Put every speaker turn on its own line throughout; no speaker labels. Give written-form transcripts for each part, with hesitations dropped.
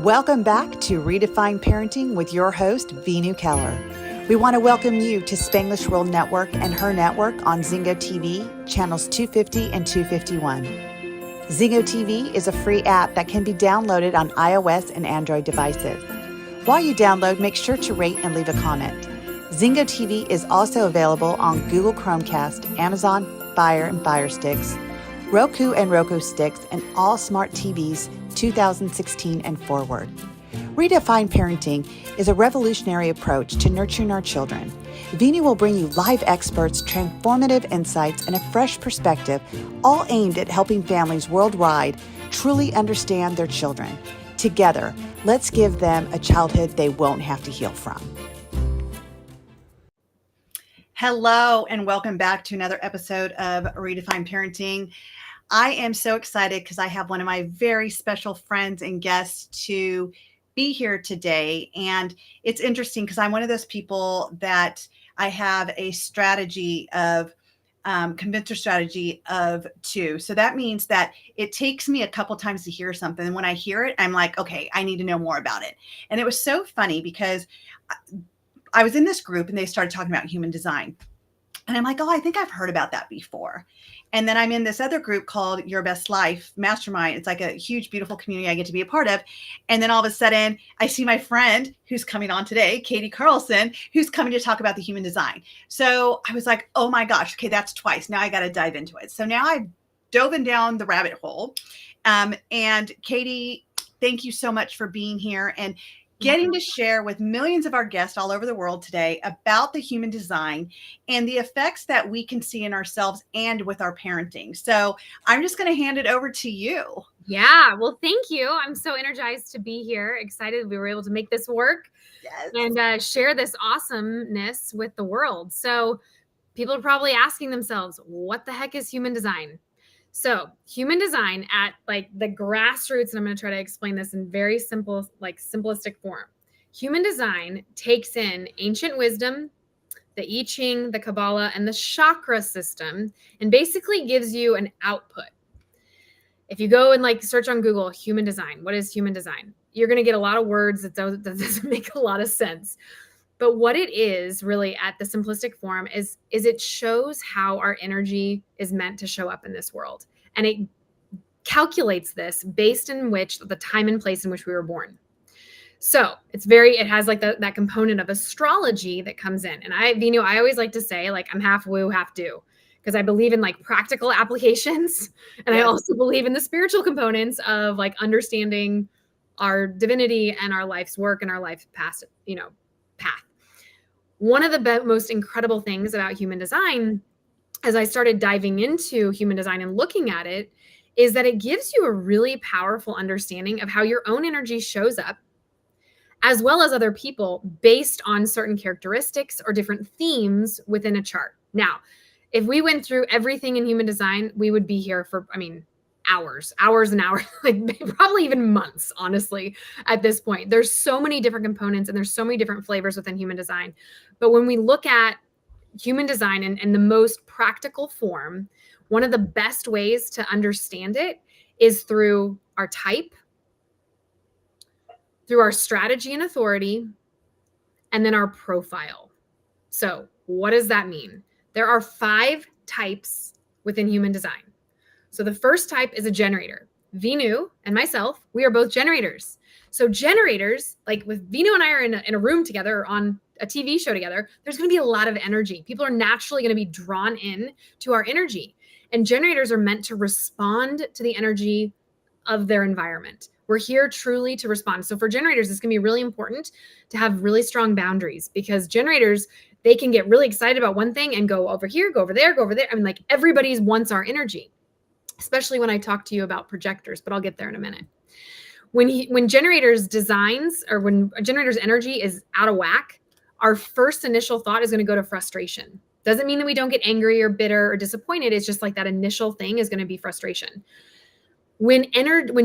Welcome back to Redefine Parenting with your host, Veenu Keller. We want to welcome you to Spanglish World Network and her network on Zingo TV, channels 250 and 251. Zingo TV is a free app that can be downloaded on iOS and Android devices. While you download, make sure to rate and leave a comment. Zingo TV is also available on Google Chromecast, Amazon Fire and Fire Sticks, Roku and Roku Sticks, and all smart TVs 2016 and forward. Redefine Parenting is a revolutionary approach to nurturing our children. Veenu will bring you live experts, transformative insights, and a fresh perspective, all aimed at helping families worldwide truly understand their children. Together, let's give them a childhood they won't have to heal from. Hello, and welcome back to another episode of Redefine Parenting. I am so excited because I have one of my very special friends and guests to be here today. And it's interesting because I'm one of those people that I have a strategy of convincer strategy of two. So that means that it takes me a couple times to hear something. And when I hear it, I'm like, okay, I need to know more about it. And it was so funny because I was in this group and they started talking about human design. And I'm like, oh, I think I've heard about that before. And then I'm in this other group called Your Best Life Mastermind. It's like a huge, beautiful community I get to be a part of. And then all of a sudden, I see my friend who's coming on today, Katie Carlson, who's coming to talk about the human design. So I was like, oh my gosh, okay, that's twice. Now I got to dive into it. So now I've dove down the rabbit hole. And Katie, thank you so much for being here and getting to share with millions of our guests all over the world today about the human design and the effects that we can see in ourselves and with our parenting. So I'm just going to hand it over to you.
Yeah, well, thank you. I'm so energized to be here. Excited we were able to make this work.
Yes.
And share this awesomeness with the world. So people are probably asking themselves, what the heck is human design? So human design at like the grassroots, and I'm going to try to explain this in very simple, like simplistic form. Human design takes in ancient wisdom, the I Ching, the Kabbalah, and the chakra system, and basically gives you an output. If you go and like search on Google, human design, what is human design? You're going to get a lot of words that doesn't make a lot of sense. But what it is really at the simplistic form is it shows how our energy is meant to show up in this world. And it calculates this based in which the time and place in which we were born. So it has like that component of astrology that comes in. And Veenu, I always like to say, like, I'm half woo, half do, because I believe in like practical applications. And yes. I also believe in the spiritual components of like understanding our divinity and our life's work and our life path. One of the most incredible things about human design, as I started diving into human design and looking at it, is that it gives you a really powerful understanding of how your own energy shows up, as well as other people, based on certain characteristics or different themes within a chart. Now, if we went through everything in human design, we would be here for, hours and hours, like probably even months, honestly, at this point. There's so many different components and there's so many different flavors within human design. But when we look at human design in the most practical form, one of the best ways to understand it is through our type, through our strategy and authority, and then our profile. So what does that mean? There are 5 types within human design. So the first type is a generator. Veenu and myself, we are both generators. So generators, like with Veenu and I are in a room together or on a TV show together, there's going to be a lot of energy. People are naturally going to be drawn in to our energy. And generators are meant to respond to the energy of their environment. We're here truly to respond. So for generators, it's going to be really important to have really strong boundaries, because generators, they can get really excited about one thing and go over here, go over there, go over there. Like everybody wants our energy, especially when I talk to you about projectors, but I'll get there in a minute. When generators designs, or when a generator's energy is out of whack, our first initial thought is going to go to frustration. Doesn't mean that we don't get angry or bitter or disappointed. It's just like that initial thing is going to be frustration. When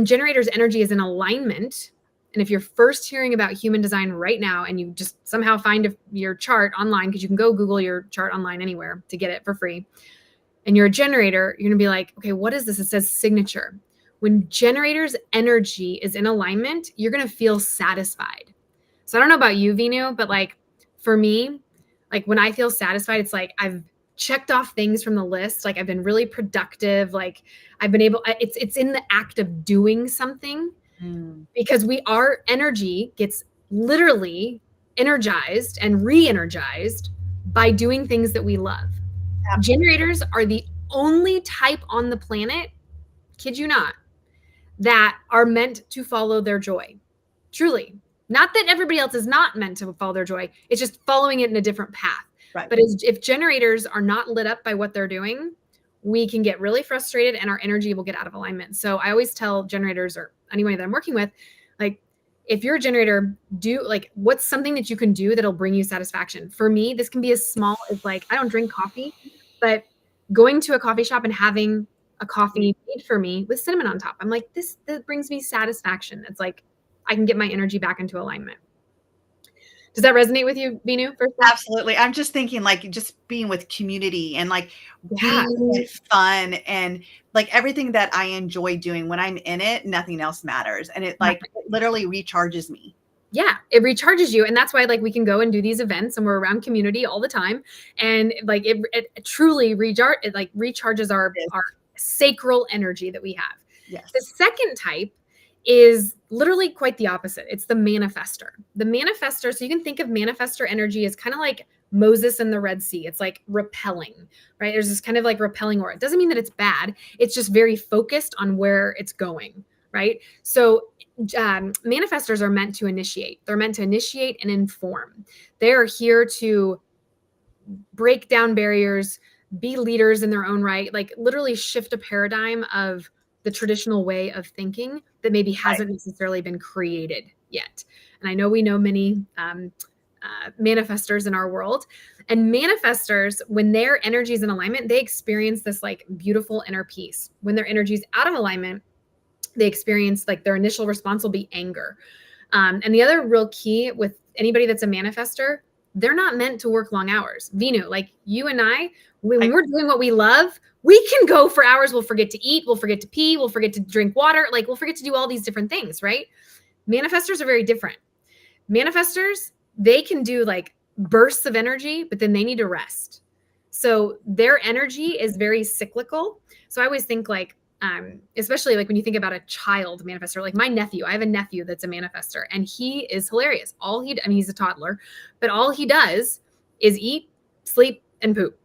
generator's energy is in alignment, and if you're first hearing about human design right now and you just somehow find your chart online, because you can go Google your chart online anywhere to get it for free, and you're a generator, you're going to be like, okay, what is this? It says signature. when generators' energy is in alignment, you're going to feel satisfied. So I don't know about you, Veenu, but like for me, like when I feel satisfied, it's like I've checked off things from the list. Like I've been really productive. Like I've been able, it's in the act of doing something, because our energy gets literally energized and re-energized by doing things that we love.
Absolutely.
Generators are the only type on the planet, kid you not, that are meant to follow their joy. Truly. Not that everybody else is not meant to follow their joy. It's just following it in a different path.
Right.
But if generators are not lit up by what they're doing, we can get really frustrated and our energy will get out of alignment. So I always tell generators, or anybody that I'm working with, like, if you're a generator, what's something that you can do that'll bring you satisfaction? For me, this can be as small as like, I don't drink coffee, but going to a coffee shop and having a coffee made for me with cinnamon on top. I'm like, that brings me satisfaction. It's like, I can get my energy back into alignment. Does that resonate with you, Veenu?
Absolutely. I'm just thinking like just being with community and like being fun and like everything that I enjoy doing when I'm in it, nothing else matters. And it like literally recharges me.
Yeah, it recharges you. And that's why like we can go and do these events and we're around community all the time. And like it truly recharges our sacral energy that we have.
Yes.
The second type is literally quite the opposite. It's the manifester. The manifester, so you can think of manifester energy as kind of like Moses in the Red Sea. It's like repelling, right? There's this kind of like repelling aura. It doesn't mean that it's bad. It's just very focused on where it's going, right? So manifestors are meant to initiate. They're meant to initiate and inform. They're here to break down barriers, be leaders in their own right, like literally shift a paradigm of the traditional way of thinking that maybe hasn't necessarily been created yet. And I know we know many manifestors in our world, and manifestors, when their energy is in alignment, they experience this like beautiful inner peace. When their energy is out of alignment, they experience like their initial response will be anger. And the other real key with anybody that's a manifester, they're not meant to work long hours. Veenu, like you and I, when we're doing what we love, we can go for hours. We'll forget to eat. We'll forget to pee. We'll forget to drink water. Like we'll forget to do all these different things, right? Manifestors are very different. Manifestors, they can do like bursts of energy, but then they need to rest. So their energy is very cyclical. So I always think like, especially like when you think about a child manifestor, like my nephew, I have a nephew that's a manifestor and he is hilarious. He's a toddler, but all he does is eat, sleep, and poop.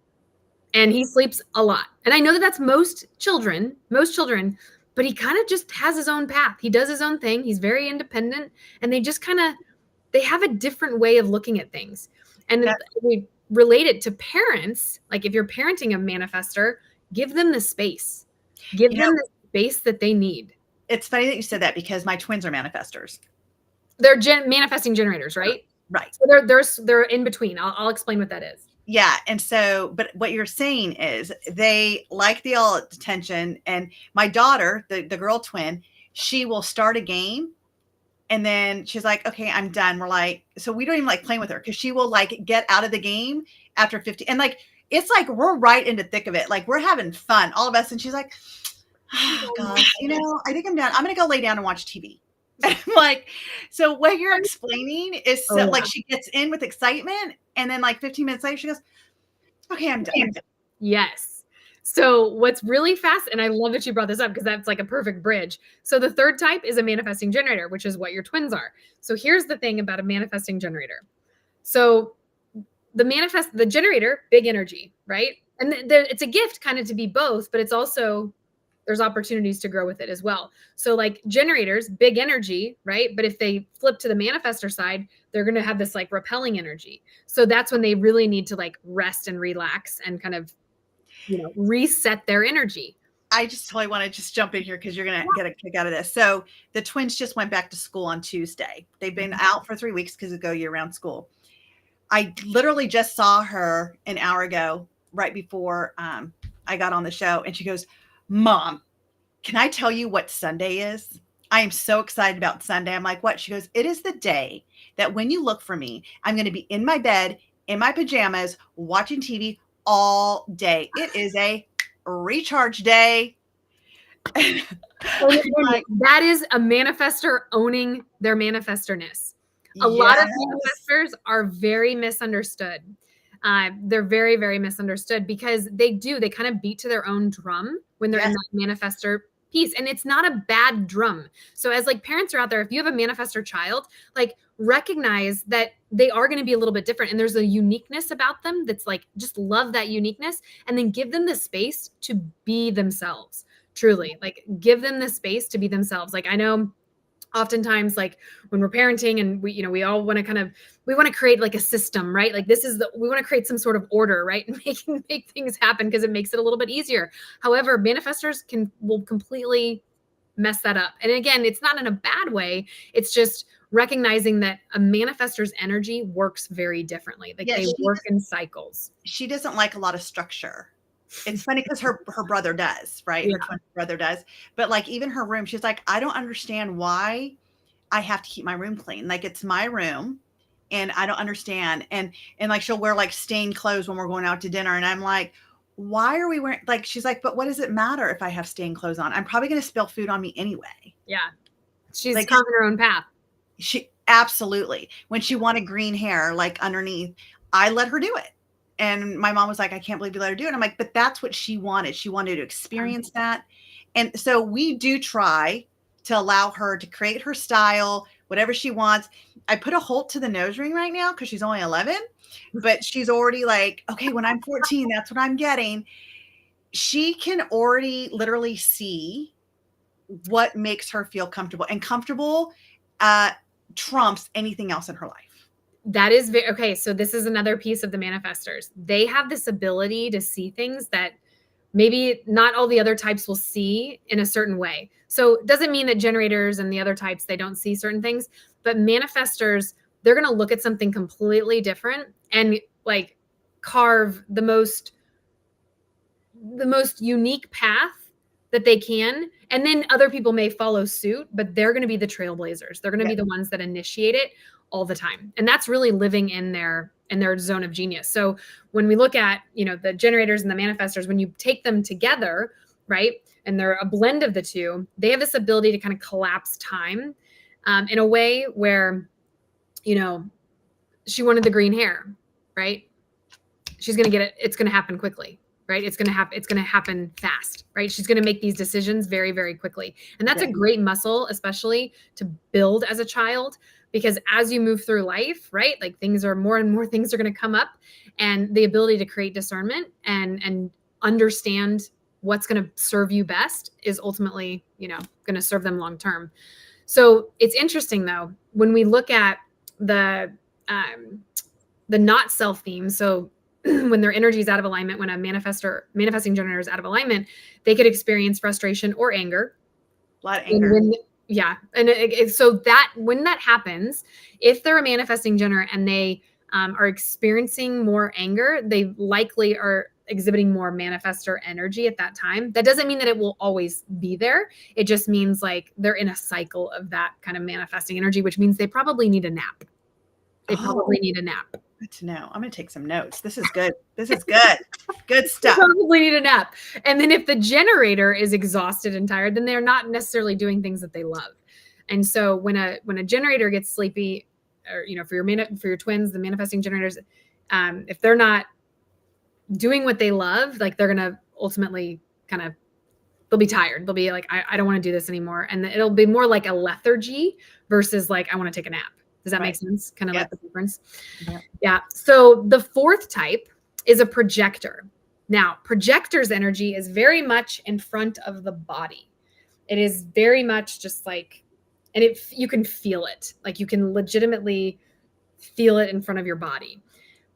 And he sleeps a lot. And I know that that's most children, but he kind of just has his own path. He does his own thing. He's very independent and they have a different way of looking at things. And we relate it to parents. Like if you're parenting a manifestor, give them the space. Give them the space that they need.
It's funny that you said that because my twins are manifestors.
They're manifesting generators, right?
Right.
So they're in between. I'll explain what that is.
Yeah. And so, but what you're saying is they like the all attention. And my daughter, the girl twin, she will start a game and then she's like, okay, I'm done. We're like, so we don't even like playing with her because she will like get out of the game after 50. And like, it's like, we're right in the thick of it. Like we're having fun, all of us. And she's like, oh gosh, I think I'm done. I'm going to go lay down and watch TV. I'm like, so what you're explaining is like she gets in with excitement and then like 15 minutes later she goes, okay, I'm done.
Yes. So what's really fast, and I love that you brought this up because that's like a perfect bridge. So the third type is a manifesting generator, which is what your twins are. So here's the thing about a manifesting generator. So the generator, big energy, right? And it's a gift kind of to be both, but it's also, there's opportunities to grow with it as well. So like generators, big energy, right? But if they flip to the manifestor side, they're going to have this like repelling energy. So that's when they really need to like rest and relax and kind of, reset their energy.
I just totally want to just jump in here because you're going to get a kick out of this. So the twins just went back to school on Tuesday. They've been out for 3 weeks because of go year-round school. I literally just saw her an hour ago, right before I got on the show. And she goes, Mom, can I tell you what Sunday is? I am so excited about Sunday. I'm like, what? She goes, it is the day that when you look for me, I'm going to be in my bed, in my pajamas, watching TV all day. It is a recharge day. Like,
that is a manifestor owning their manifestorness. A lot of manifestors are very misunderstood. They're very, very misunderstood because they kind of beat to their own drum when they're in that manifestor piece. And it's not a bad drum. So as like parents are out there, if you have a manifestor child, like recognize that they are going to be a little bit different. And there's a uniqueness about them that's like, just love that uniqueness and then give them the space to be themselves. Truly, like give them the space to be themselves. Like I know oftentimes like when we're parenting and we all want to we want to create like a system, right? Like we want to create some sort of order, right? And make things happen because it makes it a little bit easier. However, manifestors will completely mess that up. And again, it's not in a bad way. It's just recognizing that a manifestor's energy works very differently. Like they work in cycles.
She doesn't like a lot of structure. It's funny because her brother does, right? Her twin brother does. But like even her room, she's like, I don't understand why I have to keep my room clean. Like it's my room and I don't understand. And like she'll wear like stained clothes when we're going out to dinner. And I'm like, why are we wearing, like, she's like, but what does it matter if I have stained clothes on? I'm probably going to spill food on me anyway.
Yeah. She's like, carving her own path.
She absolutely, when she wanted green hair, like underneath, I let her do it. And my mom was like, I can't believe you let her do it. I'm like, but that's what she wanted. She wanted to experience that. And so we do try to allow her to create her style, whatever she wants. I put a halt to the nose ring right now because she's only 11, but she's already like, okay, when I'm 14, that's what I'm getting. She can already literally see what makes her feel comfortable, and comfortable trumps anything else in her life.
That is okay. So this is another piece of the manifestors. They have this ability to see things that maybe not all the other types will see in a certain way. So it doesn't mean that generators and the other types, they don't see certain things, but manifestors, they're going to look at something completely different and like carve the most unique path that they can. And then other people may follow suit, but they're going to be the trailblazers. They're going to be the ones that initiate it all the time. And that's really living in their zone of genius. So when we look at, the generators and the manifestors, when you take them together, right, and they're a blend of the two, they have this ability to kind of collapse time in a way where, she wanted the green hair, right? She's going to get it. It's going to happen quickly, right? It's going to happen fast, right? She's going to make these decisions very, very quickly. And that's a great muscle, especially to build as a child, because as you move through life, right? Like more and more things are going to come up, and the ability to create discernment and understand what's going to serve you best is ultimately, going to serve them long term. So it's interesting though, when we look at the not self theme. So when their energy is out of alignment, when a manifesting generator is out of alignment, they could experience frustration or anger.
A lot of anger.
And so that when that happens, if they're a manifesting generator and they are experiencing more anger, they likely are exhibiting more manifestor energy at that time. That doesn't mean that it will always be there. It just means like they're in a cycle of that kind of manifesting energy, which means they probably need a nap. Probably need a nap.
Good to know. I'm going to take some notes. This is good. This is good. Good stuff.
Probably need a nap. And then if the generator is exhausted and tired, then they're not necessarily doing things that they love. And so when a generator gets sleepy, or for your twins, the manifesting generators, if they're not doing what they love, like they're gonna ultimately they'll be tired. They'll be like, I don't want to do this anymore, and it'll be more like a lethargy versus like I want to take a nap. Does that make sense? Kind of like the difference. Yeah. So the fourth type is a projector. Now, projector's energy is very much in front of the body. It is very much just like, and you can feel it. Like you can legitimately feel it in front of your body.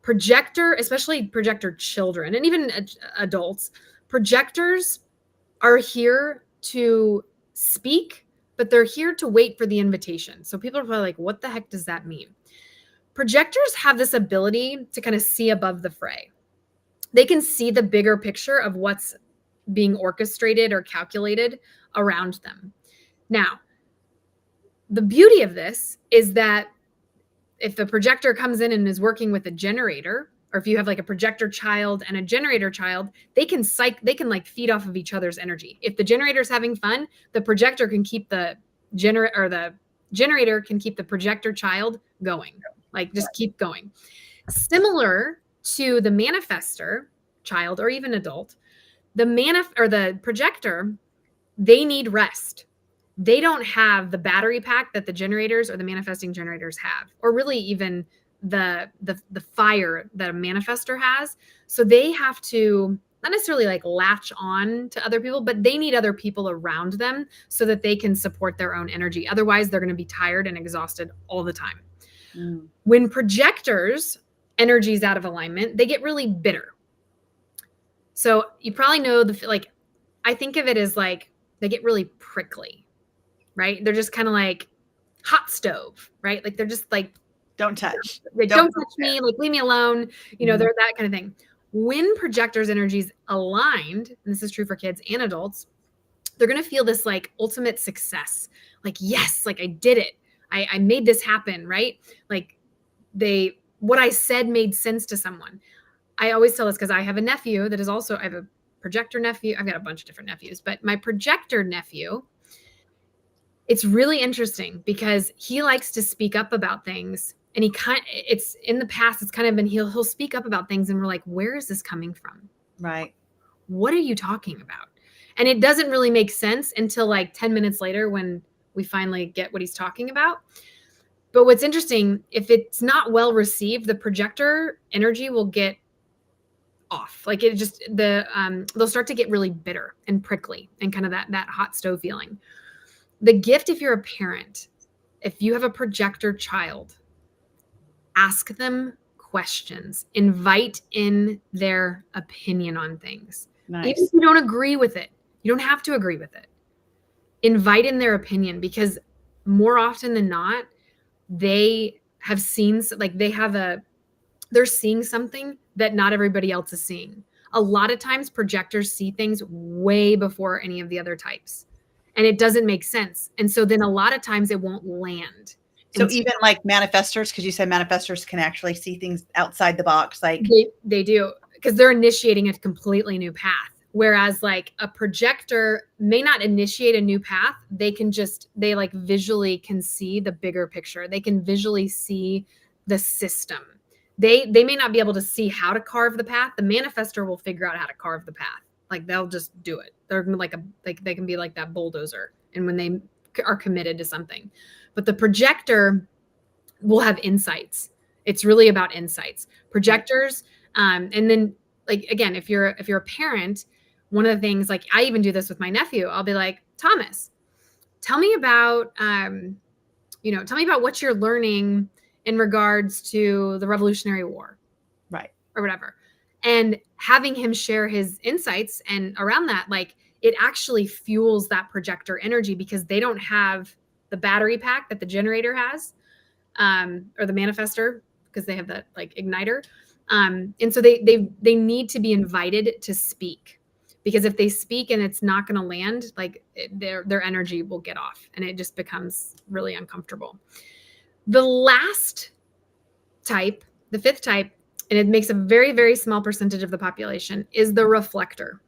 Projector, especially projector children and even adults, projectors are here to speak, but they're here to wait for the invitation. So people are probably like, what the heck does that mean? Projectors have this ability to kind of see above the fray. They can see the bigger picture of what's being orchestrated or calculated around them. Now, the beauty of this is that if the projector comes in and is working with a generator, or if you have like a projector child and a generator child, they can like feed off of each other's energy. If the generator's having fun, the projector can keep the generator can keep the projector child going, like just keep going. Similar to the manifester child or even adult, the projector, they need rest. They don't have the battery pack that the generators or the manifesting generators have, or really even the fire that a manifester has. So they have to not necessarily like latch on to other people, but they need other people around them so that they can support their own energy. Otherwise, they're going to be tired and exhausted all the time. When projectors' energy is out of alignment, they get really bitter. So you probably know I think of it as like they get really prickly, right? They're just kind of like hot stove, right? Like they're just like,
don't touch.
Don't touch me, like leave me alone. They're that kind of thing. When projectors' energies aligned, and this is true for kids and adults, they're going to feel this like ultimate success. Like, yes, like I did it. I made this happen, right? Like what I said made sense to someone. I always tell this because I have a nephew that is also, I have a projector nephew. I've got a bunch of different nephews, but my projector nephew, it's really interesting because he likes to speak up about things. And it's in the past, it's kind of been, he'll speak up about things and we're like, where is this coming from?
Right.
What are you talking about? And it doesn't really make sense until like 10 minutes later when we finally get what he's talking about. But what's interesting, if it's not well received, the projector energy will get off. Like it just, they'll start to get really bitter and prickly and kind of that hot stove feeling. The gift, if you're a parent, if you have a projector child, ask them questions, invite in their opinion on things.
Nice.
Even if you don't agree with it, you don't have to agree with it. Invite in their opinion, because more often than not, they have seen, like they're seeing something that not everybody else is seeing. A lot of times projectors see things way before any of the other types, and it doesn't make sense. And so then a lot of times it won't land.
So even like manifestors, because you said manifestors can actually see things outside the box. Like
they do, because they're initiating a completely new path. Whereas like a projector may not initiate a new path. They like visually can see the bigger picture. They can visually see the system. They may not be able to see how to carve the path. The manifestor will figure out how to carve the path. Like they'll just do it. They're like they can be like that bulldozer. And when they are committed to something, but the projector will have insights. It's really about insights. Projectors, and then like again, if you're a parent, one of the things, like I even do this with my nephew. I'll be like, Thomas, tell me about what you're learning in regards to the Revolutionary War,
right,
or whatever, and having him share his insights and around that, like it actually fuels that projector energy because they don't have the battery pack that the generator has, or the manifester, because they have that like igniter. And so they need to be invited to speak, because if they speak and it's not going to land, like their energy will get off and it just becomes really uncomfortable. The last type, the fifth type, and it makes a very, very small percentage of the population, is the reflector.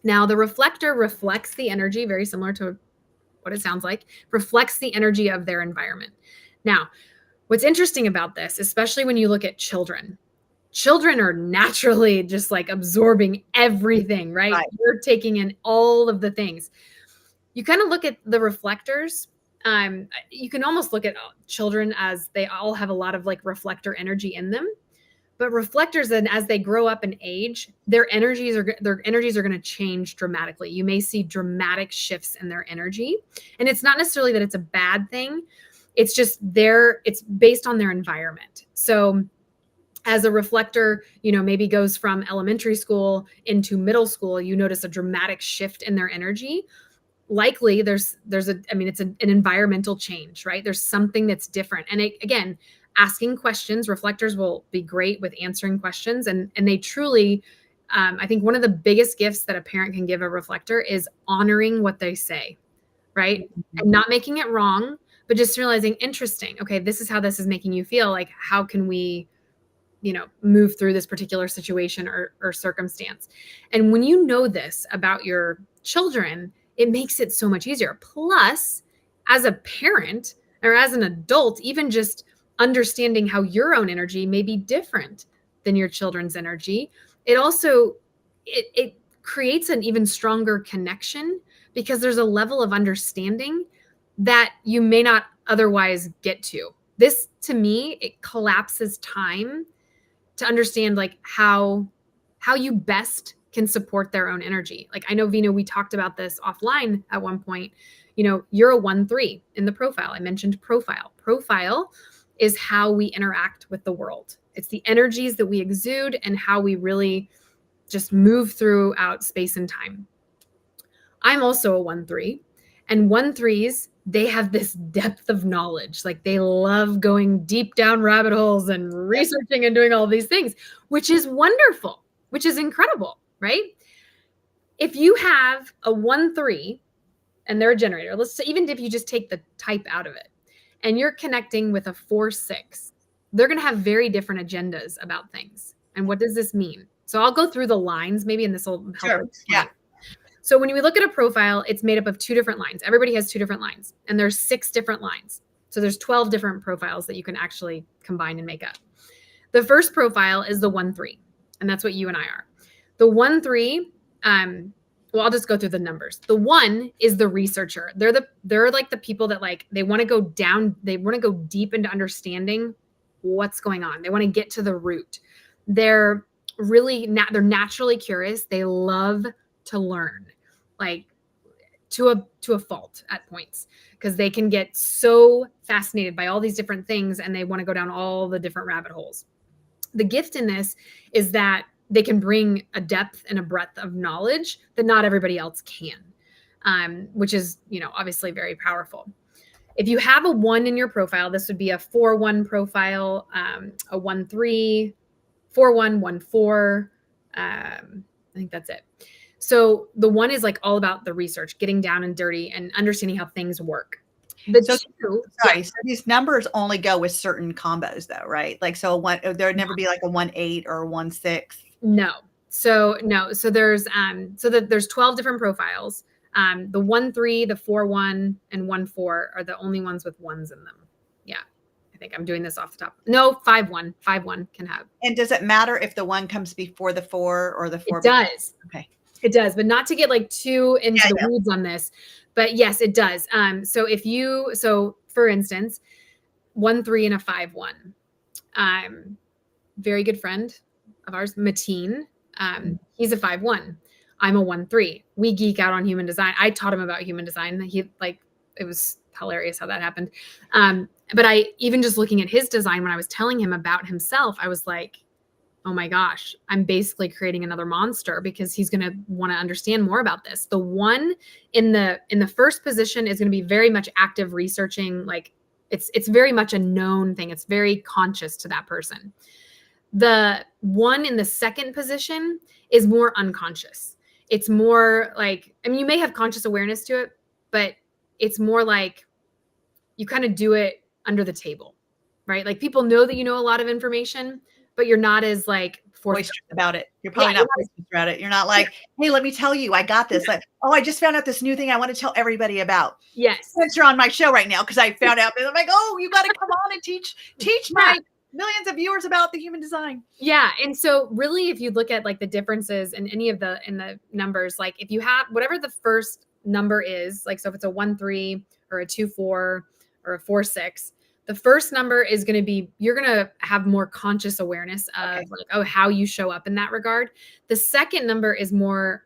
Now, the reflector reflects the energy, very similar to what it sounds like, reflects the energy of their environment. Now, what's interesting about this, especially when you look at children are naturally just like absorbing everything, right? You're taking in all of the things. You kind of look at the reflectors. You can almost look at children as they all have a lot of like reflector energy in them. But reflectors, then as they grow up and age, their energies are going to change dramatically. You may see dramatic shifts in their energy. And it's not necessarily that it's a bad thing. It's just it's based on their environment. So as a reflector, maybe goes from elementary school into middle school, you notice a dramatic shift in their energy. Likely it's an environmental change, right? There's something that's different. And again, asking questions, reflectors will be great with answering questions. And they truly, I think one of the biggest gifts that a parent can give a reflector is honoring what they say, right? Mm-hmm. And not making it wrong, but just realizing, interesting, okay, this is how this is making you feel. Like, how can we move through this particular situation or circumstance. And when you know this about your children, it makes it so much easier. Plus, as a parent or as an adult, even just understanding how your own energy may be different than your children's energy, it creates an even stronger connection, because there's a level of understanding that you may not otherwise get to. This, to me, it collapses time to understand like how you best can support their own energy. Like, I know, Veenu, we talked about this offline at one point. You're a 1-3 in the profile. I mentioned profile. Profile is how we interact with the world. It's the energies that we exude and how we really just move throughout space and time. I'm also a 1-3, and 1-3s, they have this depth of knowledge. Like, they love going deep down rabbit holes and researching and doing all these things, which is wonderful, which is incredible, right? If you have a 1-3 and they're a generator, let's say, even if you just take the type out of it and you're connecting with a 4-6, they're going to have very different agendas about things. And what does this mean? So I'll go through the lines maybe, and this will help.
Sure. Yeah.
So when we look at a profile, it's made up of 2 different lines. Everybody has 2 different lines, and there's 6 different lines. So there's 12 different profiles that you can actually combine and make up. The first profile is the 1-3, and that's what you and I are. The 1-3, well, I'll just go through the numbers. The 1 is the researcher. They're like the people that, like, they want to go down, they want to go deep into understanding what's going on. They want to get to the root. They're naturally curious. They love to learn, like, to a fault at points, because they can get so fascinated by all these different things and they want to go down all the different rabbit holes. The gift in this is that they can bring a depth and a breadth of knowledge that not everybody else can, which is, obviously very powerful. If you have a 1 in your profile, this would be a 4-1 profile, a 1-3, 4-1, 1-4. I think that's it. So the 1 is like all about the research, getting down and dirty and understanding how things work.
So these numbers only go with certain combos though, right? Like, so there would never be like a 1-8 or a 1-6.
No. So there's there's 12 different profiles. The 1-3, the 4-1, and 1-4 are the only ones with 1s in them. Yeah. I think I'm doing this off the top. No, 5-1. 5-1 can have. And
does it matter if the 1 comes before the 4 or the 4?
It does.
Okay.
It does, but not to get like too into the weeds on this, but yes, it does. So for instance, 1-3 and a 5-1, very good friend of ours, Mateen. He's a 5-1. I'm a 1-3. We geek out on human design. I taught him about human design. It was hilarious how that happened. But I, even just looking at his design, when I was telling him about himself, I was like, oh my gosh, I'm basically creating another monster, because he's going to want to understand more about this. The 1 in the first position is going to be very much active researching. Like, it's very much a known thing. It's very conscious to that person. The 1 in the second position is more unconscious. It's more like, I mean, you may have conscious awareness to it, but it's more like you kind of do it under the table, right? Like, people know that you know a lot of information, but you're not as like
boisterous about it. You're probably not boisterous about it. You're not like, hey, let me tell you, I got this. Like, oh, I just found out this new thing I want to tell everybody about.
Yes.
Since you're on my show right now, because I found out, I'm like, oh, you got to come on and teach my millions of viewers about the human design.
Yeah. And so really, if you look at like the differences in in the numbers, like if you have whatever the first number is, like, so if it's a 1-3 or a 2-4 or a 4-6, the first number is going to be, you're going to have more conscious awareness of how you show up in that regard. The second number is more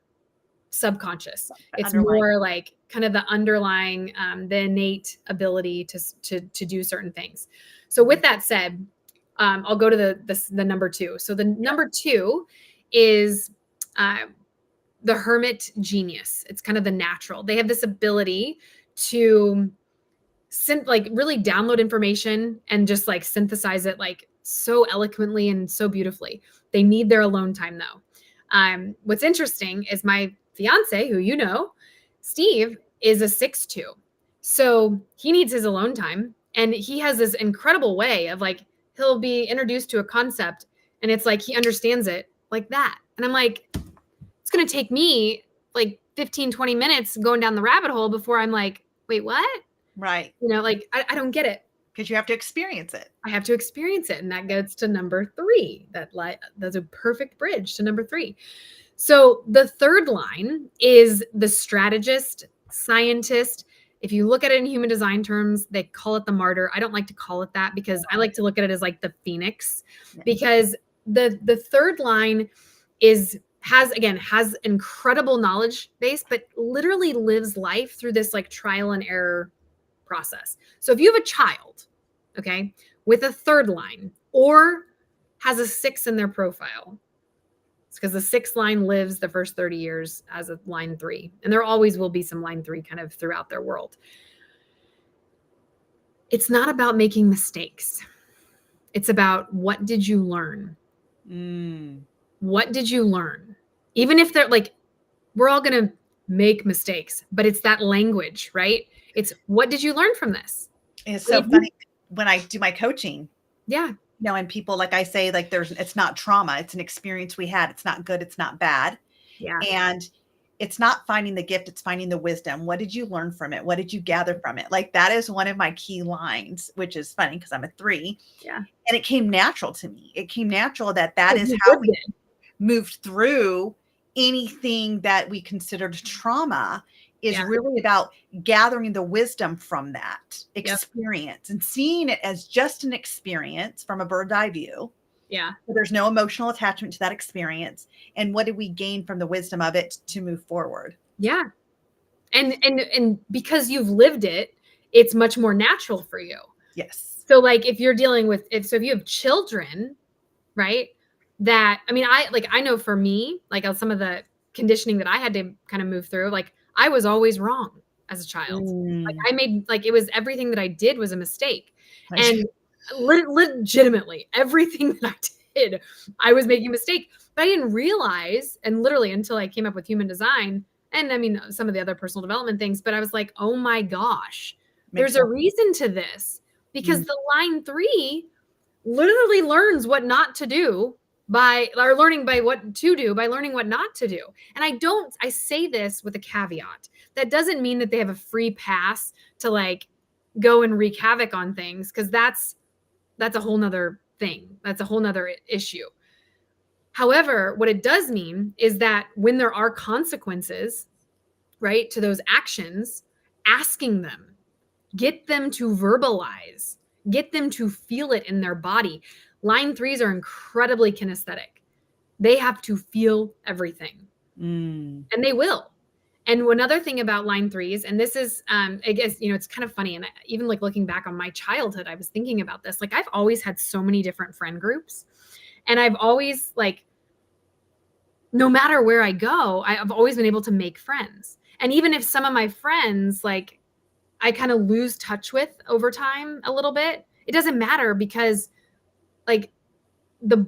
subconscious. It's more like kind of the underlying, the innate ability to do certain things. So with that said, I'll go to the number 2. So the number 2 is the hermit genius. It's kind of the natural. They have this ability to really download information and just like synthesize it like so eloquently and so beautifully. They need their alone time though. What's interesting is my fiance, who Steve, is a 6-2. So he needs his alone time, and he has this incredible way of like, he'll be introduced to a concept And it's like, he understands it like that. And I'm like, it's going to take me like 15, 20 minutes going down the rabbit hole before I'm like, wait, what?
Right.
You know, like, I don't get it.
Because you have to experience it.
I have to experience it. And that gets to number 3. That's a perfect bridge to number 3. So the third line is the strategist, scientist. If you look at it in human design terms, they call it the martyr. I don't like to call it that because I like to look at it as like the phoenix, because the third line has incredible knowledge base, but literally lives life through this like trial and error process. So if you have a child, okay, with a third line or has a 6 in their profile, it's because the 6th line lives the first 30 years as a line 3. And there always will be some line 3 kind of throughout their world. It's not about making mistakes. It's about, what did you learn? What did you learn? Even if they're like, we're all going to make mistakes, but it's that language, right? It's, what did you learn from this?
It's so funny when I do my coaching.
Yeah.
You know, and people, like I say, like it's not trauma. It's an experience we had. It's not good. It's not bad.
Yeah.
And it's not finding the gift. It's finding the wisdom. What did you learn from it? What did you gather from it? Like, that is one of my key lines, which is funny because I'm a 3.
Yeah.
And it came natural to me. It came natural that is how we moved through anything that we considered trauma, is really about gathering the wisdom from that experience and seeing it as just an experience from a bird's eye view.
Yeah.
So there's no emotional attachment to that experience. And what did we gain from the wisdom of it to move forward?
Yeah. And because you've lived it, it's much more natural for you.
Yes.
So like, if you're dealing with, if you have children, right? That, I mean, I know for me, like some of the conditioning that I had to kind of move through, like I was always wrong as a child. Like I made, like, it was everything that I did was a mistake. And legitimately everything that I did, I was making a mistake, but I didn't realize, and literally until I came up with human design, and I mean, some of the other personal development things, but I was like, oh my gosh, there's a reason to this, because the line 3 literally learns what not to do by learning what not to do. And I say this with a caveat. That doesn't mean that they have a free pass to like go and wreak havoc on things, because that's a whole nother thing. That's a whole nother issue. However, what it does mean is that when there are consequences, right, to those actions, asking them, get them to verbalize, get them to feel it in their body. Line 3s are incredibly kinesthetic. They have to feel everything. And they will. And another thing about line 3s, and this is, I guess, you know, it's kind of funny. And even like looking back on my childhood, I was thinking about this. Like, I've always had so many different friend groups. And I've always, like, no matter where I go, I've always been able to make friends. And even if some of my friends, like, I kind of lose touch with over time a little bit, it doesn't matter, because like the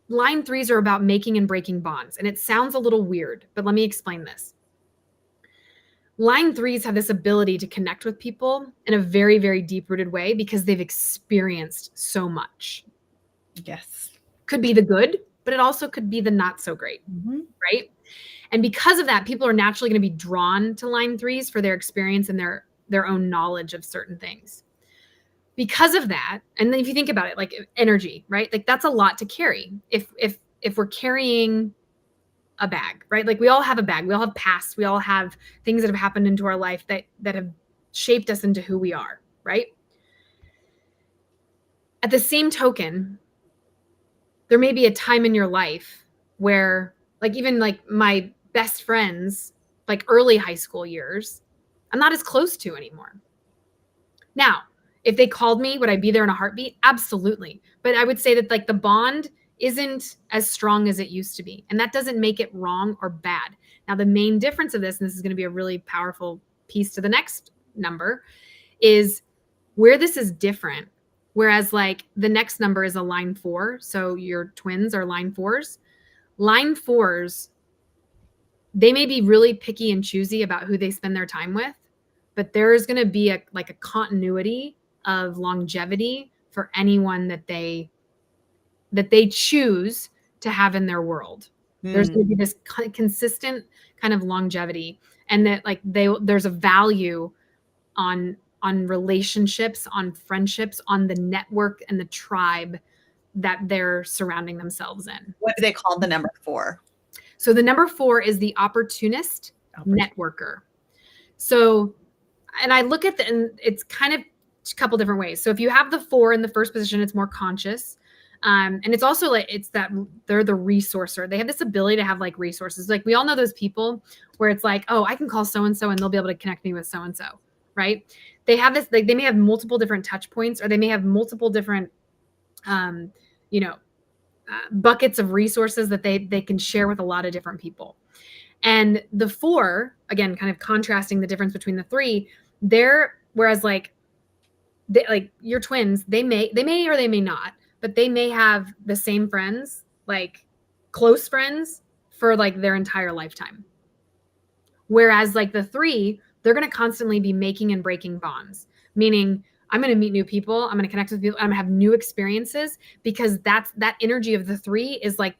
line 3s are about making and breaking bonds. And it sounds a little weird, but let me explain this. Line 3s have this ability to connect with people in a very, very deep-rooted way because they've experienced so much.
Yes.
Could be the good, but it also could be the not so great, right? And because of that, people are naturally going to be drawn to line 3s for their experience and their own knowledge of certain things. Because of that, and then if you think about it, like energy, right? Like that's a lot to carry. If we're carrying a bag, right? Like we all have a bag, we all have pasts, we all have things that have happened into our life that have shaped us into who we are, right? At the same token, there may be a time in your life where, like, even like my best friends, like early high school years, I'm not as close to anymore. Now, if they called me, would I be there in a heartbeat? Absolutely. But I would say that like the bond isn't as strong as it used to be. And that doesn't make it wrong or bad. Now, the main difference of this, and this is going to be a really powerful piece to the next number, is where this is different. Whereas like the next number is a line 4. So your twins are line 4s. Line 4s, they may be really picky and choosy about who they spend their time with, but there is going to be a continuity of longevity for anyone that they that they choose to have in their world. There's going to be this consistent kind of longevity, and that like there's a value on relationships, on friendships, on the network and the tribe that they're surrounding themselves in.
What do they call the number 4?
So the number 4 is the opportunist networker. So, and I look at and it's kind of a couple different ways. So if you have the 4 in the first position, it's more conscious. And it's also like, it's that they're the resourcer. They have this ability to have like resources. Like we all know those people where it's like, oh, I can call so-and-so and they'll be able to connect me with so-and-so, right? They have this, like they may have multiple different touch points, or they may have multiple different, buckets of resources that they can share with a lot of different people. And the 4, again, kind of contrasting the difference between the 3, whereas like your twins, they may or they may not, but they may have the same friends, like close friends for like their entire lifetime. Whereas like the 3, they're going to constantly be making and breaking bonds, meaning I'm going to meet new people. I'm going to connect with people. I'm going to have new experiences, because that energy of the 3 is like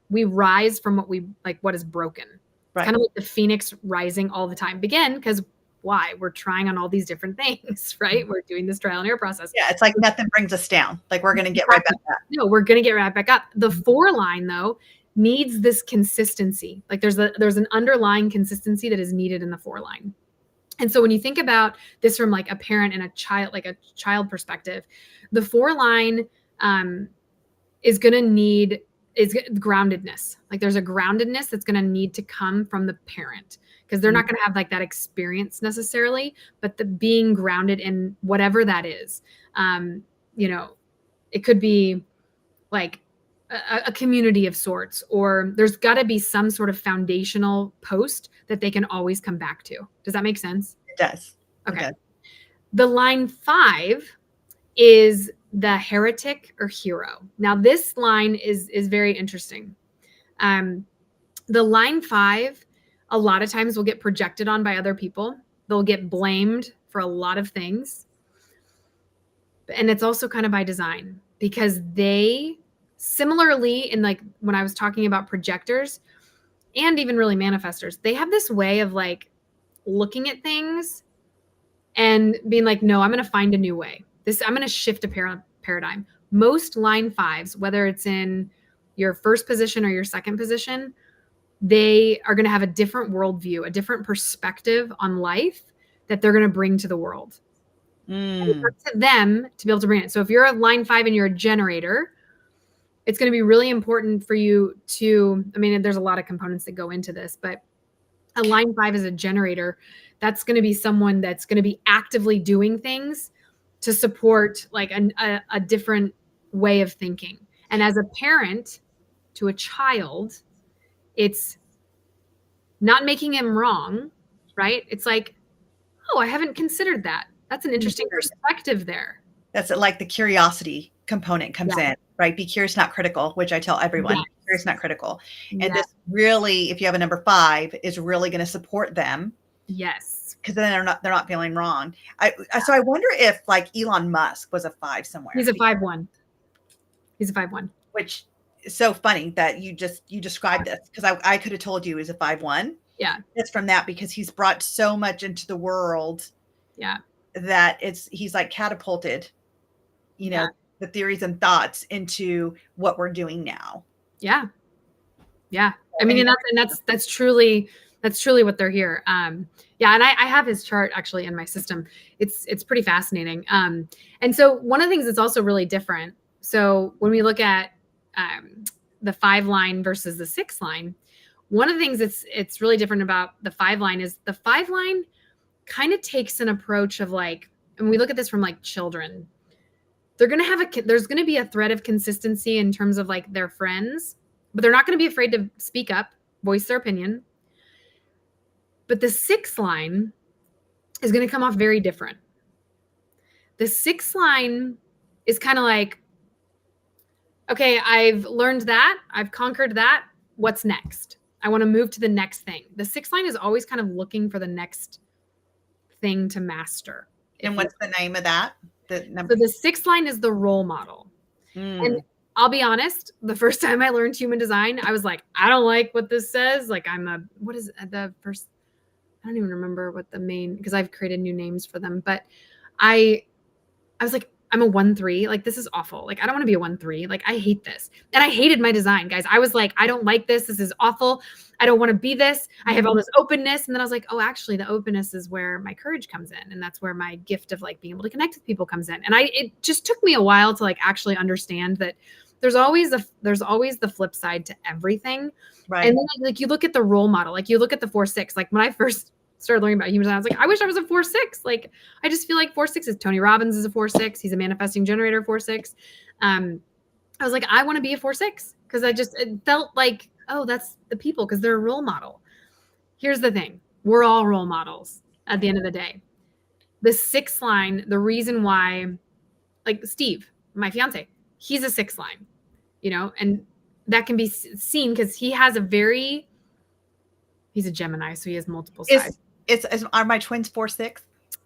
we rise from what is broken. Right. Kind of like the phoenix rising all the time. Again, because why? We're trying on all these different things, right? We're doing this trial and error process.
Yeah, it's like nothing brings us down. Like we're going to get right back up.
No, we're going to get right back up. The 4 line though needs this consistency. Like there's an underlying consistency that is needed in the 4 line. And so when you think about this from like a parent and a child perspective, the 4 line is going to need groundedness. Like there's a groundedness that's going to need to come from the parent, because they're not going to have like that experience necessarily, but the being grounded in whatever that is. It could be like a community of sorts, or there's got to be some sort of foundational post that they can always come back to. Does that make sense?
It does.
Okay.
It does.
The line 5 is the heretic or hero. Now this line is very interesting. The line 5, a lot of times will get projected on by other people. They'll get blamed for a lot of things. And it's also kind of by design, because they similarly, in like when I was talking about projectors and even really manifestors, they have this way of like looking at things and being like, no, I'm going to find a new way. I'm going to shift a paradigm. Most line 5s, whether it's in your first position or your second position, they are going to have a different worldview, a different perspective on life that they're going to bring to the world. And it's up to them to be able to bring it. So if you're a line 5 and you're a generator, it's going to be really important for you to, there's a lot of components that go into this, but a line 5 is a generator. That's going to be someone that's going to be actively doing things to support like a different way of thinking. And as a parent to a child, it's not making him wrong, right? It's like, oh, I haven't considered that. That's an interesting perspective there.
That's like the curiosity component comes in, right? Be curious, not critical, which I tell everyone, be curious, not critical. And this really, if you have a number 5, is really going to support them.
Yes.
Because then they're not feeling wrong. So I wonder if like Elon Musk was a 5 somewhere.
He's a 5-1. He's a 5-1.
Which is so funny that you described this, because I could have told you he's a 5-1.
Yeah.
It's from that, because he's brought so much into the world.
Yeah.
That he's like catapulted, the theories and thoughts into what we're doing now.
Yeah. Yeah. And that's truly what they're here. And I have his chart actually in my system. It's pretty fascinating. And so one of the things that's also really different. So when we look at the 5 line versus the 6 line, one of the things it's really different about the 5 line is the 5 line kind of takes an approach of like, and we look at this from like children, there's going to be a thread of consistency in terms of like their friends, but they're not going to be afraid to speak up, voice their opinion. But the 6 line is going to come off very different. The 6 line is kind of like, okay, I've learned that, I've conquered that. What's next? I want to move to the next thing. The 6 line is always kind of looking for the next thing to master.
And what's the name of that?
So the 6 line is the role model. And I'll be honest, the first time I learned human design, I was like, I don't like what this says. Like what is the first, I don't even remember what the main, because I've created new names for them, but I was like, I'm a 1-3. Like, this is awful. Like, I don't want to be a 1-3. Like, I hate this. And I hated my design, guys. I was like, I don't like this. This is awful. I don't want to be this. I have all this openness. And then I was like, oh, actually the openness is where my courage comes in. And that's where my gift of like being able to connect with people comes in. And it just took me a while to like actually understand that there's always the flip side to everything.
Right.
And then like you look at the role model, like you look at the 4-6, like when I first started learning about human design, I was like, I wish I was a 4-6. Like, I just feel like 4-6 is Tony Robbins is a 4-6. He's a manifesting generator 4-6. I was like, I want to be a 4-6 because it felt like, oh, that's the people because they're a role model. Here's the thing. We're all role models at the end of the day. The 6 line, the reason why, like Steve, my fiance, he's a 6 line, and that can be seen because he's a Gemini, so he has multiple sides.
Are my twins 4-6?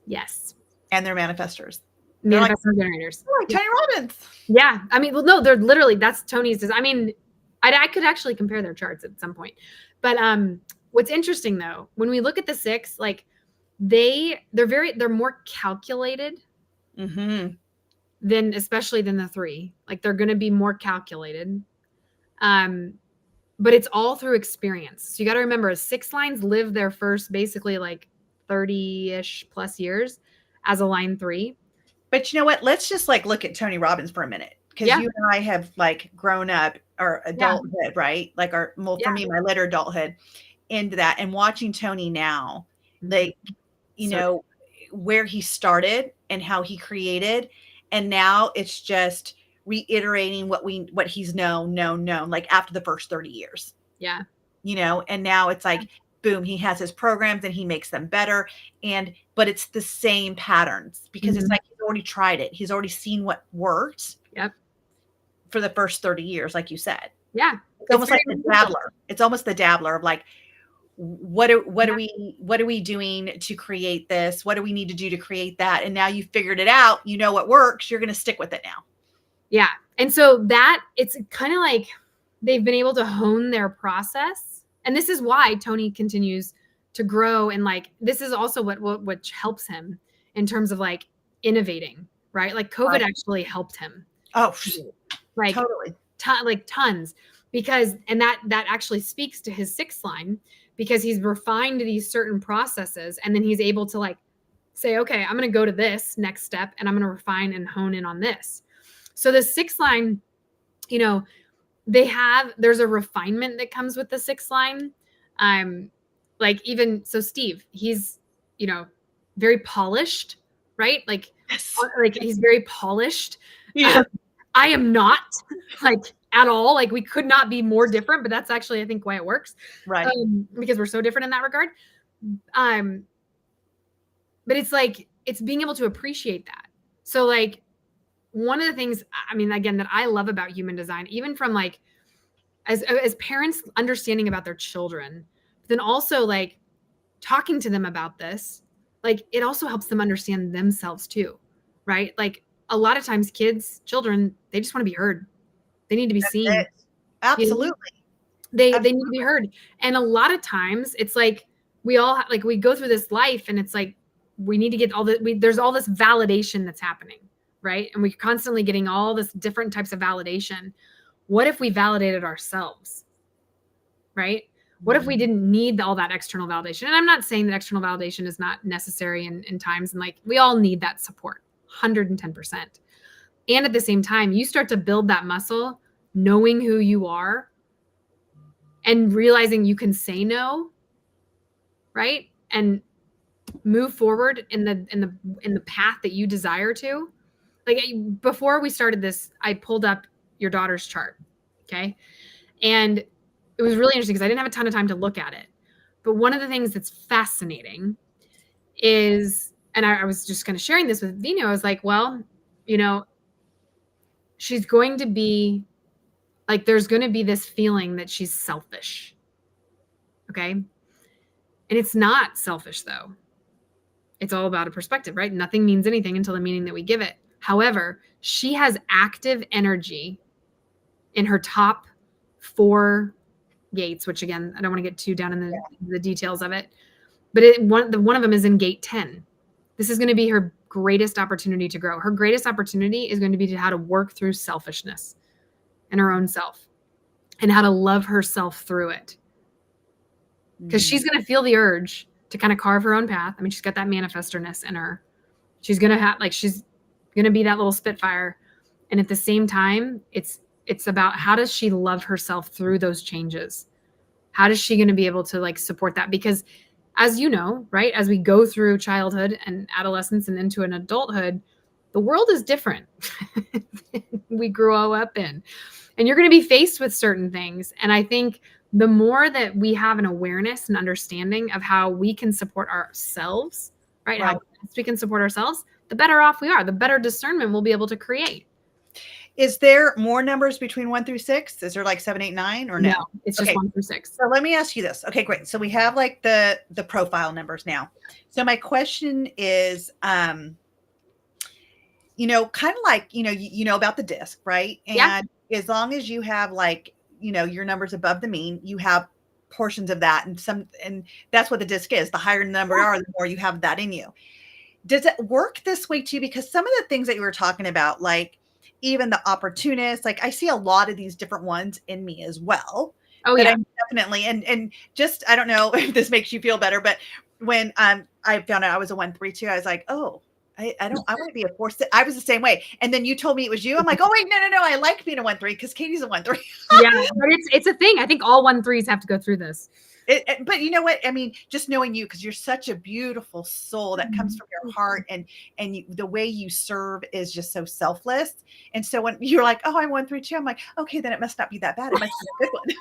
Yes.
And they're manifestors.
Manifesting generators.
Oh, like Tony Robbins.
Yeah. I mean, well, no, they're literally, that's Tony's. I mean, I could actually compare their charts at some point. But what's interesting though, when we look at the 6, like they're more calculated especially than the 3. Like they're going to be more calculated. But it's all through experience. So you got to remember 6 lines live their first basically like 30-ish plus years as a line 3.
But you know what? Let's just like look at Tony Robbins for a minute. Because you and I have like grown up our adulthood, right? Like for me, my later adulthood into that. And watching Tony now, like, know, where he started and how he created. And now it's just reiterating what he's known, like after the first 30 years.
Yeah.
And now it's like, boom, he has his programs and he makes them better. But it's the same patterns because it's like, he's already tried it. He's already seen what worked.
Yep.
For the first 30 years, like you said.
Yeah.
It's almost like the dabbler. It's almost the dabbler of like, what are we doing to create this? What do we need to do to create that? And now you've figured it out. You know what works. You're going to stick with it now.
Yeah. And so it's kind of like they've been able to hone their process. And this is why Tony continues to grow. And like, this is also what helps him in terms of like innovating, right? Like COVID actually helped him.
Oh,
like
totally.
Tons. Because, and that actually speaks to his 6 line because he's refined these certain processes. And then he's able to like say, okay, I'm going to go to this next step and I'm going to refine and hone in on this. So the 6 line, there's a refinement that comes with the 6 line. Like even, so Steve, he's, very polished, right? Like, like he's very polished.
Yeah.
I am not like at all. Like we could not be more different, but that's actually, I think, why it works.
Right.
Because we're so different in that regard. But it's like, it's being able to appreciate that. So like one of the things, I mean, again, that I love about human design, even from like, as parents understanding about their children, then also like talking to them about this, like it also helps them understand themselves too. Right. Like, a lot of times children, they just want to be heard. They need to be seen.
Absolutely.
They need to be heard. And a lot of times it's like, we all like, we go through this life and it's like, we need to get there's all this validation that's happening. Right. And we're constantly getting all this different types of validation. What if we validated ourselves? Right. What if we didn't need all that external validation? And I'm not saying that external validation is not necessary in times. And like, we all need that support. 110%. And at the same time, you start to build that muscle, knowing who you are and realizing you can say no, right? And move forward in the path that you desire to. Like before we started this, I pulled up your daughter's chart. Okay. And it was really interesting because I didn't have a ton of time to look at it. But one of the things that's fascinating is, and I was just kind of sharing this with Veenu. I was like, well, she's going to be like, there's going to be this feeling that she's selfish. Okay. And it's not selfish though. It's all about a perspective, right? Nothing means anything until the meaning that we give it. However, she has active energy in her top 4 gates, which again, I don't want to get too down in the details of it, but one of them is in gate 10. This is going to be her greatest opportunity to grow. Her greatest opportunity is going to be how to work through selfishness and her own self and how to love herself through it. Because she's going to feel the urge to kind of carve her own path. I mean, she's got that manifestorness in her. She's going to have, like, she's going to be that little spitfire. And at the same time, it's about how does she love herself through those changes? How is she going to be able to like support that? Because as you know, right, as we go through childhood and adolescence and into an adulthood, the world is different than we grew up in. And you're going to be faced with certain things. And I think the more that we have an awareness and understanding of how we can support ourselves, right? How best we can support ourselves, the better off we are, the better discernment we'll be able to create.
Is there more numbers between 1 through 6? Is there like 7, 8, 9 or no?
No, it's just 1 through 6.
So let me ask you this. Okay, great. So we have like the profile numbers now. So my question is, you know, kind of like, you know about the disc, right? And as long as you have like, you know, your numbers above the mean, you have portions of that, and that's what the disc is. The higher the number are, the more you have that in you. Does it work this way too? Because some of the things that you were talking about, like even the opportunist, like I see a lot of these different ones in me as well.
Oh yeah,
I'm definitely, and just, I don't know if this makes you feel better, but when I found out I was a 1-3-2, I was like, oh, I want to be a 4-6. I was the same way. And then you told me it was you. I'm like, oh wait, no. I like being a 1-3 because Katie's a 1-3.
Yeah, but it's a thing. I think all 1-3s have to go through this.
But you know what? I mean, just knowing you, because you're such a beautiful soul that comes from your heart, and the way you serve is just so selfless. And so when you're like, oh, I'm 1-3-2, I'm like, okay, then it must not be that bad. It must be a good one.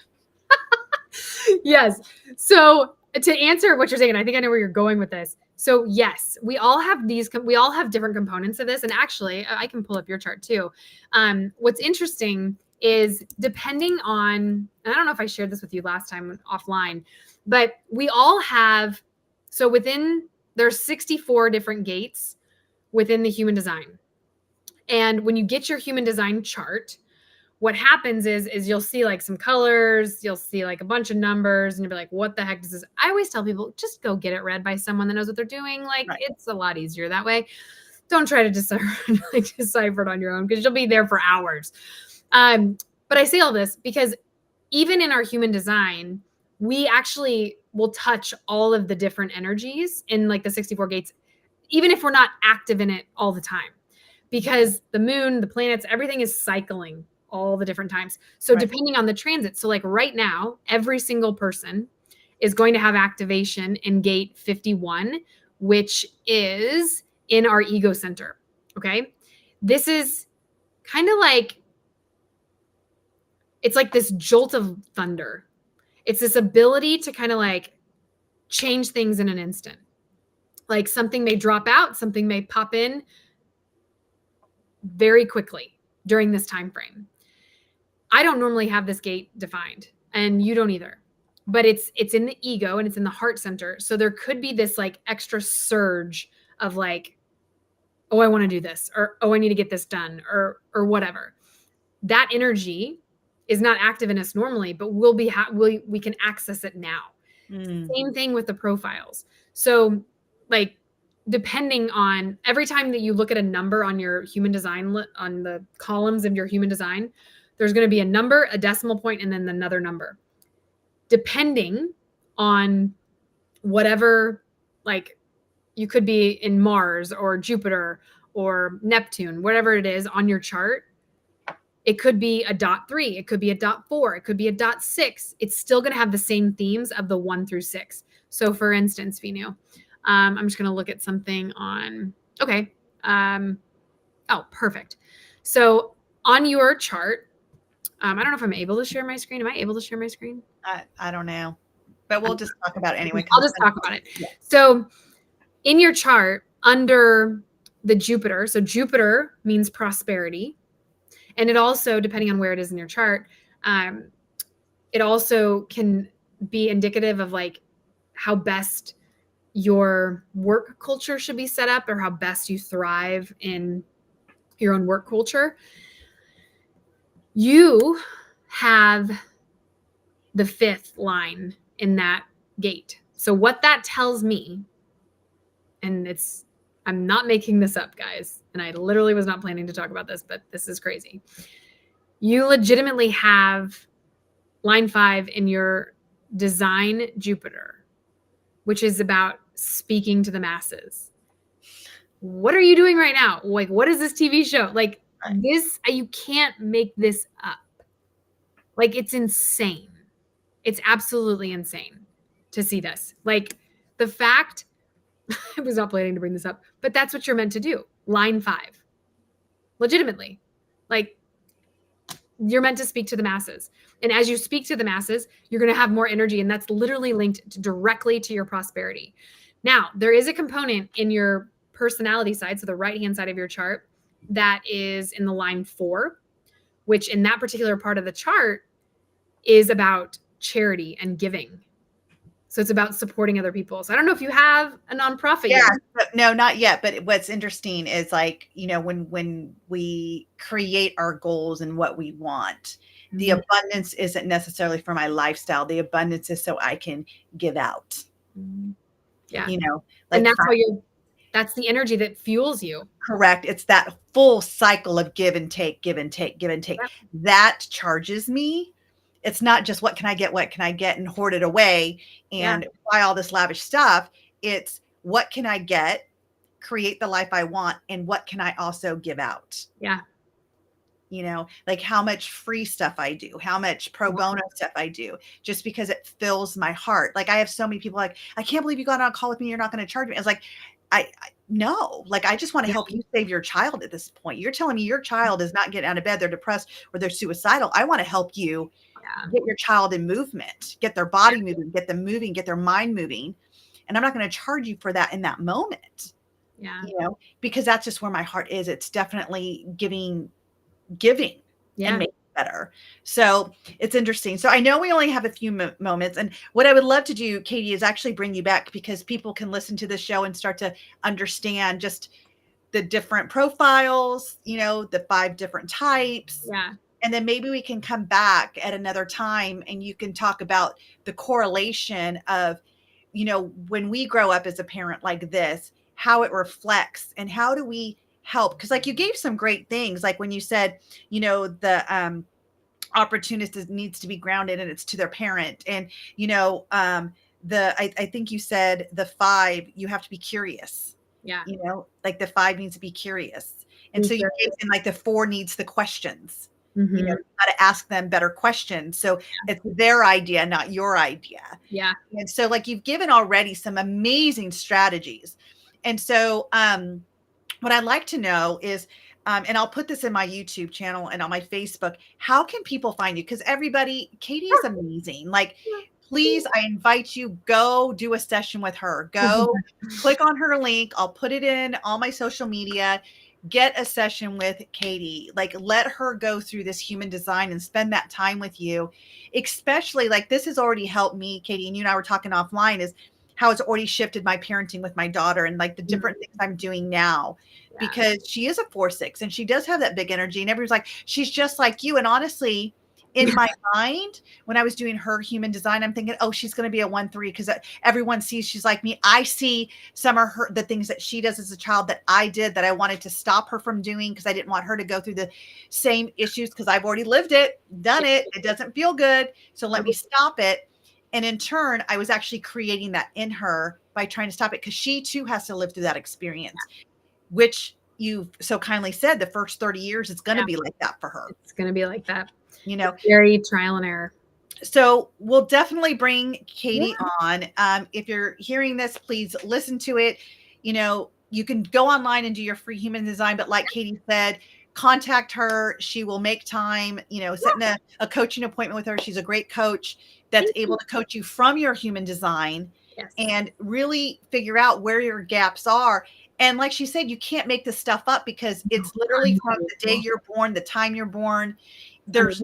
Yes. So to answer what you're saying, and I think I know where you're going with this. So yes, we all have different components of this. And actually, I can pull up your chart too. What's interesting is depending on, and I don't know if I shared this with you last time offline, but we all have, so there's 64 different gates within the human design. And when you get your human design chart, what happens is you'll see like some colors, you'll see like a bunch of numbers, and you'll be like, what the heck does this? I always tell people, just go get it read by someone that knows what they're doing. Like It's a lot easier that way. Don't try to decipher it on your own, because you'll be there for hours. But I say all this because even in our human design, we actually will touch all of the different energies in like the 64 gates, even if we're not active in it all the time, because the moon, the planets, everything is cycling all the different times. So depending on the transit, so like right now, every single person is going to have activation in gate 51, which is in our ego center. Okay. This is kind of like, it's like this jolt of thunder. It's this ability to kind of like change things in an instant. Like something may drop out, something may pop in very quickly during this time frame. I don't normally have this gate defined, and you don't either. But it's in the ego and it's in the heart center. So there could be this like extra surge of like, oh, I want to do this, or oh, I need to get this done, or whatever. That energy is not active in us normally, but we can access it now. Same thing with the profiles. So like, depending on every time that you look at a number on your human design, on the columns of your human design, there's going to be a number, a decimal point, and then another number. Depending on whatever, like you could be in Mars or Jupiter or Neptune, whatever it is on your chart. It could be a .3, it could be a .4, it could be a .6. It's still going to have the same themes of the 1 through 6. So for instance, Veenu, I'm just going to look at something on, okay. Oh, perfect. So on your chart, I don't know if I'm able to share my screen. Am I able to share my screen?
I don't know, but we'll just talk about it anyway.
I'll just talk about it. Yeah. So in your chart under the Jupiter, so Jupiter means prosperity. And it also, depending on where it is in your chart, it also can be indicative of like how best your work culture should be set up, or how best you thrive in your own work culture. You have the fifth line in that gate. So what that tells me, and I'm not making this up, guys, and I literally was not planning to talk about this, but this is crazy. You legitimately have line 5 in your design Jupiter, which is about speaking to the masses. What are you doing right now? Like, what is this TV show? Like, this, you can't make this up. Like, it's insane. It's absolutely insane to see this. Like, the fact, I was not planning to bring this up, but that's what you're meant to do. Line 5. Legitimately. Like, you're meant to speak to the masses. And as you speak to the masses, you're going to have more energy. And that's literally linked directly to your prosperity. Now, there is a component in your personality side, so the right-hand side of your chart, that is in the line 4, which in that particular part of the chart is about charity and giving. So it's about supporting other people. So I don't know if you have a nonprofit yet.
No, not yet. But what's interesting is, like, when we create our goals and what we want, the abundance isn't necessarily for my lifestyle. The abundance is so I can give out.
Yeah.
Like,
and that's the energy that fuels you.
Correct. It's that full cycle of give and take, give and take, give and take. Yep. That charges me. It's not just what can I get and hoard it away and buy all this lavish stuff. It's what can I get, create the life I want, and what can I also give out?
Yeah.
Like how much free stuff I do, how much pro bono stuff I do, just because it fills my heart. Like, I have so many people like, I can't believe you got on a call with me. You're not going to charge me. I was like, no, like, I just want to help you save your child at this point. You're telling me your child is not getting out of bed, they're depressed, or they're suicidal. I want to help you get your child in movement, get their body moving, get them moving, get their mind moving. And I'm not going to charge you for that in that moment.
Yeah.
Because that's just where my heart is. It's definitely giving and make it better. So it's interesting. So I know we only have a few moments, and what I would love to do, Katie, is actually bring you back, because people can listen to this show and start to understand just the different profiles, the 5 different types.
Yeah.
And then maybe we can come back at another time and you can talk about the correlation of, when we grow up as a parent like this, how it reflects and how do we help? Because, like, you gave some great things, like when you said, the opportunist needs to be grounded and it's to their parent. And, I think you said the 5, you have to be curious.
Yeah.
Like the 5 needs to be curious. And so you gave them, like, the 4 needs the questions. You got to ask them better questions. So it's their idea, not your idea.
Yeah.
And so, like, you've given already some amazing strategies. And so, what I'd like to know is, and I'll put this in my YouTube channel and on my Facebook, how can people find you? Because Katie is amazing. Like, please, I invite you, go do a session with her. Go click on her link. I'll put it in all my social media. Get a session with Katie. Like, let her go through this human design and spend that time with you. Especially, like, this has already helped me, Katie, and you and I were talking offline, is how it's already shifted my parenting with my daughter and, like, the different things I'm doing now, because she is a 4/6 and she does have that big energy, and everyone's like, she's just like you. And honestly, in my mind, when I was doing her human design, I'm thinking, oh, she's going to be a 1/3 because everyone sees she's like me. I see some of the things that she does as a child that I did, that I wanted to stop her from doing, because I didn't want her to go through the same issues, because I've already lived it, done it. It doesn't feel good. So let me stop it. And in turn, I was actually creating that in her by trying to stop it, because she too has to live through that experience, which you so kindly said the first 30 years it's going to be like that for her.
It's going to be like that. Very trial and error.
So we'll definitely bring Katie on. If you're hearing this, please listen to it. You can go online and do your free human design, but like Katie said, contact her. She will make time, setting a coaching appointment with her. She's a great coach that's able to coach you from your human design and really figure out where your gaps are. And like she said, you can't make this stuff up, because it's literally from the day you're born, the time you're born. There's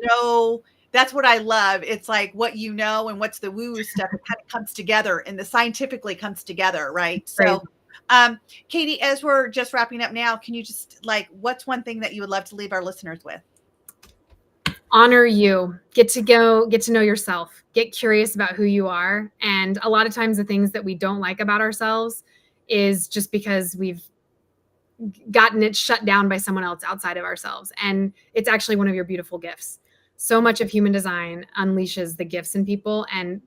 that's what I love. It's like what and what's the woo stuff. It kind of comes together, and the scientifically comes together. Right. So, Katie, as we're just wrapping up now, can you just, like, what's one thing that you would love to leave our listeners with?
honor you, get to know yourself, get curious about who you are. And a lot of times the things that we don't like about ourselves is just because we've gotten it shut down by someone else outside of ourselves. And it's actually one of your beautiful gifts. So much of human design unleashes the gifts in people, and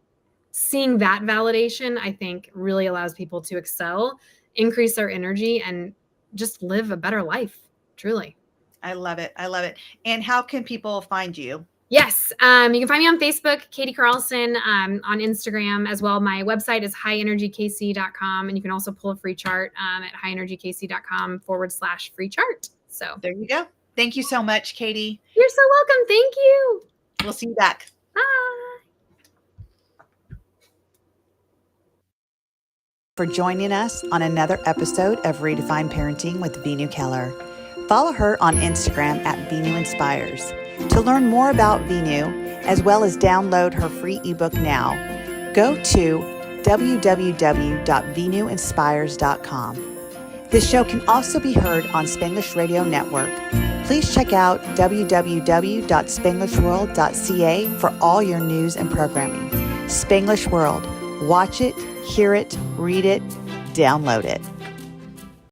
seeing that validation, I think, really allows people to excel, increase their energy, and just live a better life, truly.
I love it. I love it. And how can people find you?
Yes, you can find me on Facebook, Katie Carlson, on Instagram as well. My website is highenergykc.com, and you can also pull a free chart at highenergykc.com/free chart. So
There you go. Thank you so much, Katie.
You're so welcome. Thank you.
We'll see you back.
Bye.
For joining us on another episode of Redefine Parenting with Veenu Keller. Follow her on Instagram at Veenu Inspires. To learn more about Veenu, as well as download her free ebook now, go to www.veenuinspires.com. This show can also be heard on Spanglish Radio Network. Please check out www.spanglishworld.ca for all your news and programming. Spanglish World. Watch it, hear it, read it, download it.